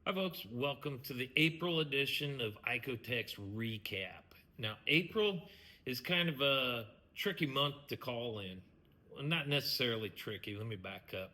Hi, folks. Welcome to the April edition of ICOtec's Recap. Now, April is kind of a tricky month to call in. Well, not necessarily tricky. Let me back up.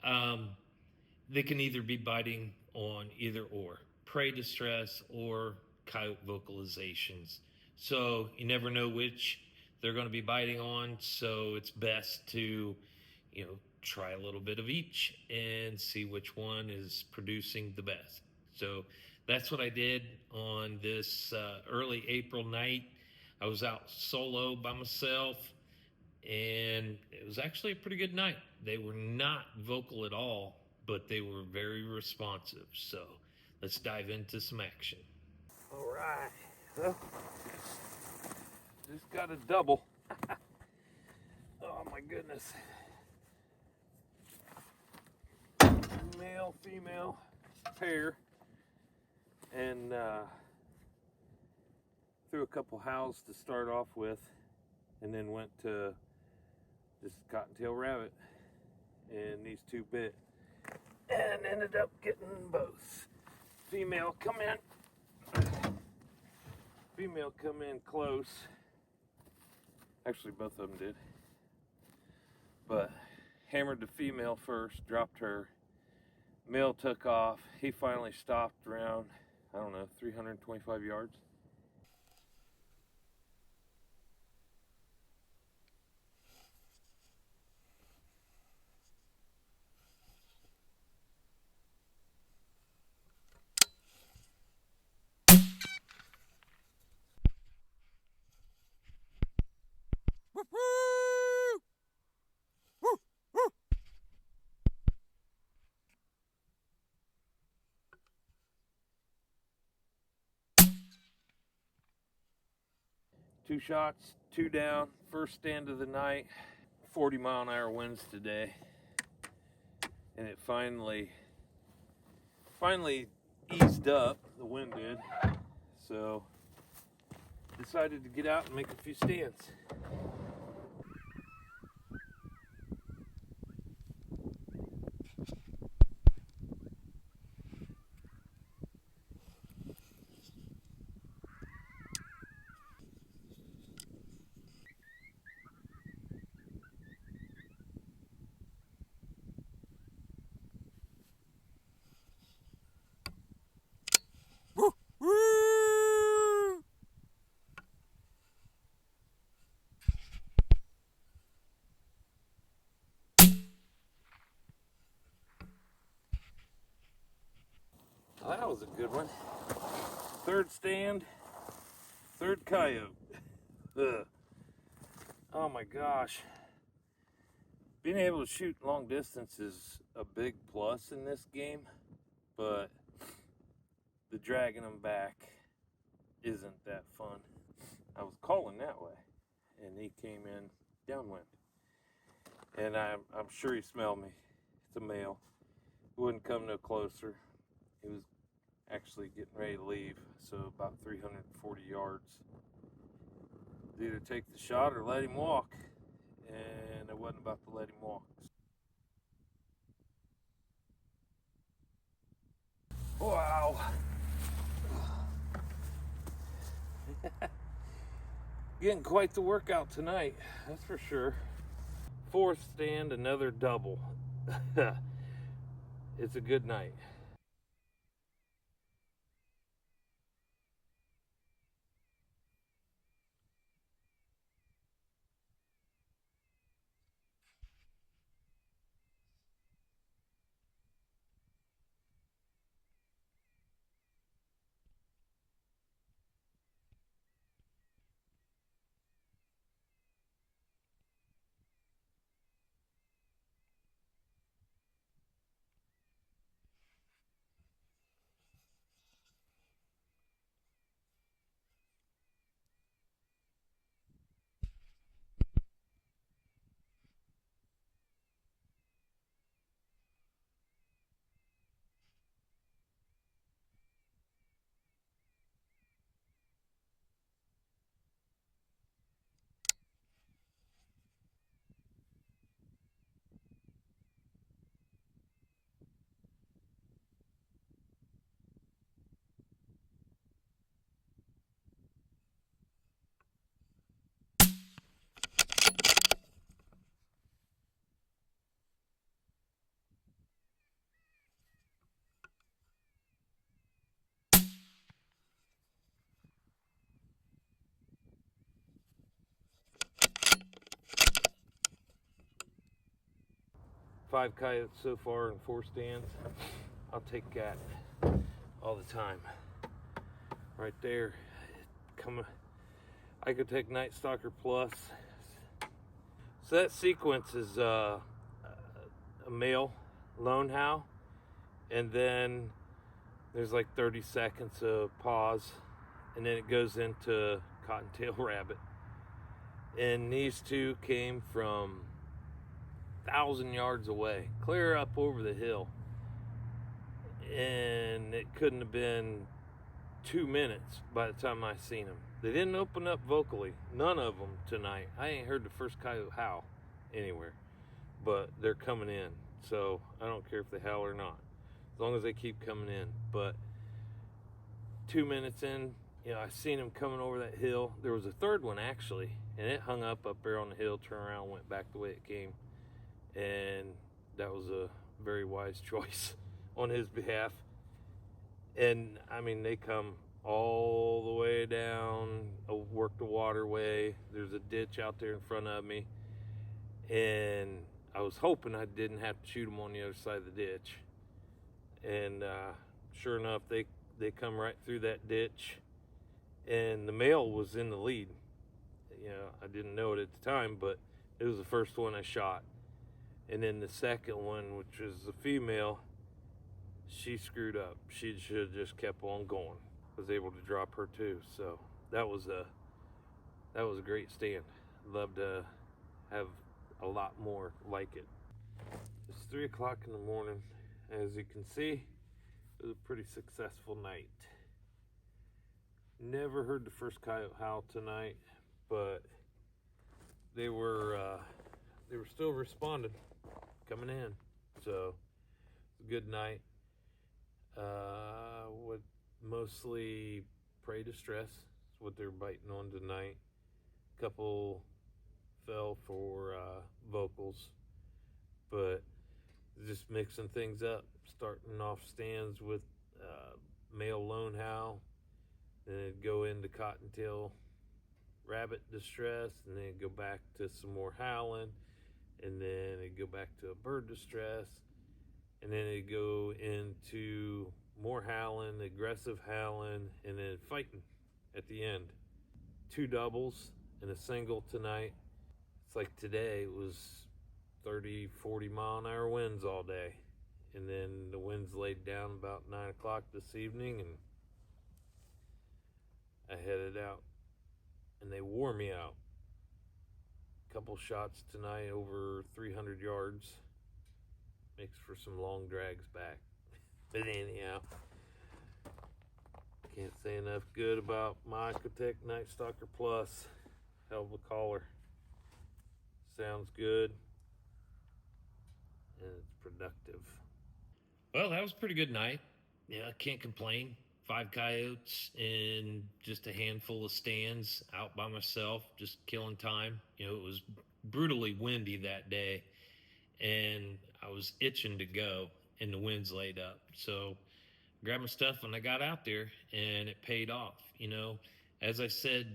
Um, they can either be biting on either or prey distress or coyote vocalizations. So you never know which they're going to be biting on. So it's best to, try a little bit of each and see which one is producing the best. So that's what I did on this early April night. I was out solo by myself, and it was actually a pretty good night. They were not vocal at all, but they were very responsive. So let's dive into some action. All right. Well, just got a double. Oh my goodness. Male, female pair. And threw a couple howls to start off with, and then went to just cottontail rabbit. And these two bit. And ended up getting both. Female come in close. Actually, both of them did. But hammered the female first, dropped her. Male took off. He finally stopped around, 325 yards. Two shots, two down, first stand of the night. 40-mile-an-hour winds today, and it finally eased up. The wind did, so decided to get out and make a few stands. Well, that was a good one. Third stand, third coyote. Ugh. Oh my gosh. Being able to shoot long distance is a big plus in this game, but the dragging them back isn't that fun. I was calling that way, and he came in downwind. And I'm sure he smelled me. It's a male. He wouldn't come no closer. He was actually getting ready to leave, so about 340 yards. Either take the shot or let him walk, and it wasn't about to let him walk. Wow. Getting quite the workout tonight, that's for sure. Fourth stand, another double. It's a good night. 5 coyotes so far in 4 stands. I'll take that all the time. Right there, come ICOtec Night Stalker Plus. So that sequence is a male lone howl, and then there's like 30 seconds of pause, and then it goes into cottontail rabbit. And these two came from 1,000 yards away, clear up over the hill, and it couldn't have been 2 minutes by the time I seen them. They didn't open up vocally, none of them tonight. I ain't heard the first coyote howl anywhere, but they're coming in, so I don't care if they howl or not, as long as they keep coming in. But 2 minutes in, I seen them coming over that hill. There was a third one actually, and it hung up there on the hill, turned around, went back the way it came, and that was a very wise choice on his behalf. And I mean, they come all the way down, work the waterway. There's a ditch out there in front of me, and I was hoping I didn't have to shoot them on the other side of the ditch. And sure enough, they come right through that ditch, and the male was in the lead. I didn't know it at the time, but it was the first one I shot. And then the second one, which was the female, she screwed up. She should have just kept on going. Was able to drop her too. So that was a great stand. Love to have a lot more like it. It's 3 o'clock in the morning. As you can see, it was a pretty successful night. Never heard the first coyote howl tonight, but they were still responding, coming in. So it's a good night. With mostly prey distress is what they're biting on tonight. Couple fell for vocals, but just mixing things up, starting off stands with male lone howl, then it'd go into cottontail rabbit distress, and then it'd go back to some more howling, and then it'd go back to a bird distress, and then it'd go into more howling, aggressive howling, and then fighting at the end. 2 doubles and a single tonight. It's like today it was 30, 40 mile an hour winds all day. And then the winds laid down about 9 o'clock this evening, and I headed out, and they wore me out. Couple shots tonight over 300 yards. Makes for some long drags back. But anyhow, can't say enough good about my ICOtec Night Stalker Plus. Hell of a caller. Sounds good, and it's productive. Well, that was a pretty good night. I can't complain. 5 coyotes in just a handful of stands, out by myself, just killing time. It was brutally windy that day, and I was itching to go, and the winds laid up. So grabbed my stuff and I got out there, and it paid off. As I said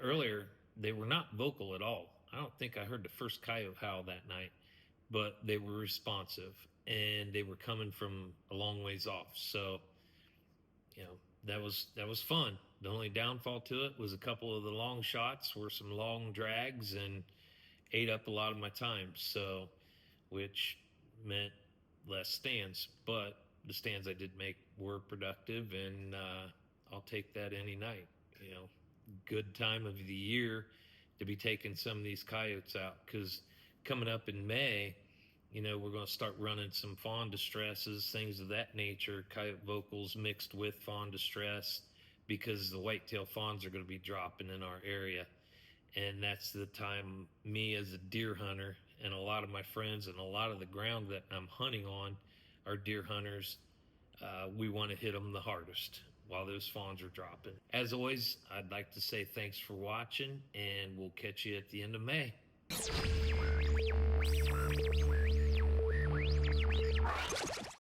earlier, they were not vocal at all. I don't think I heard the first coyote howl that night, but they were responsive, and they were coming from a long ways off. So that was fun. The only downfall to it was a couple of the long shots were some long drags and ate up a lot of my time, so which meant less stands. But the stands I did make were productive, and I'll take that any night. Good time of the year to be taking some of these coyotes out, because coming up in May, we're going to start running some fawn distresses, things of that nature, coyote vocals mixed with fawn distress, because the whitetail fawns are going to be dropping in our area. And that's the time me as a deer hunter, and a lot of my friends, and a lot of the ground that I'm hunting on are deer hunters. We want to hit them the hardest while those fawns are dropping. As always, I'd like to say thanks for watching, and we'll catch you at the end of May.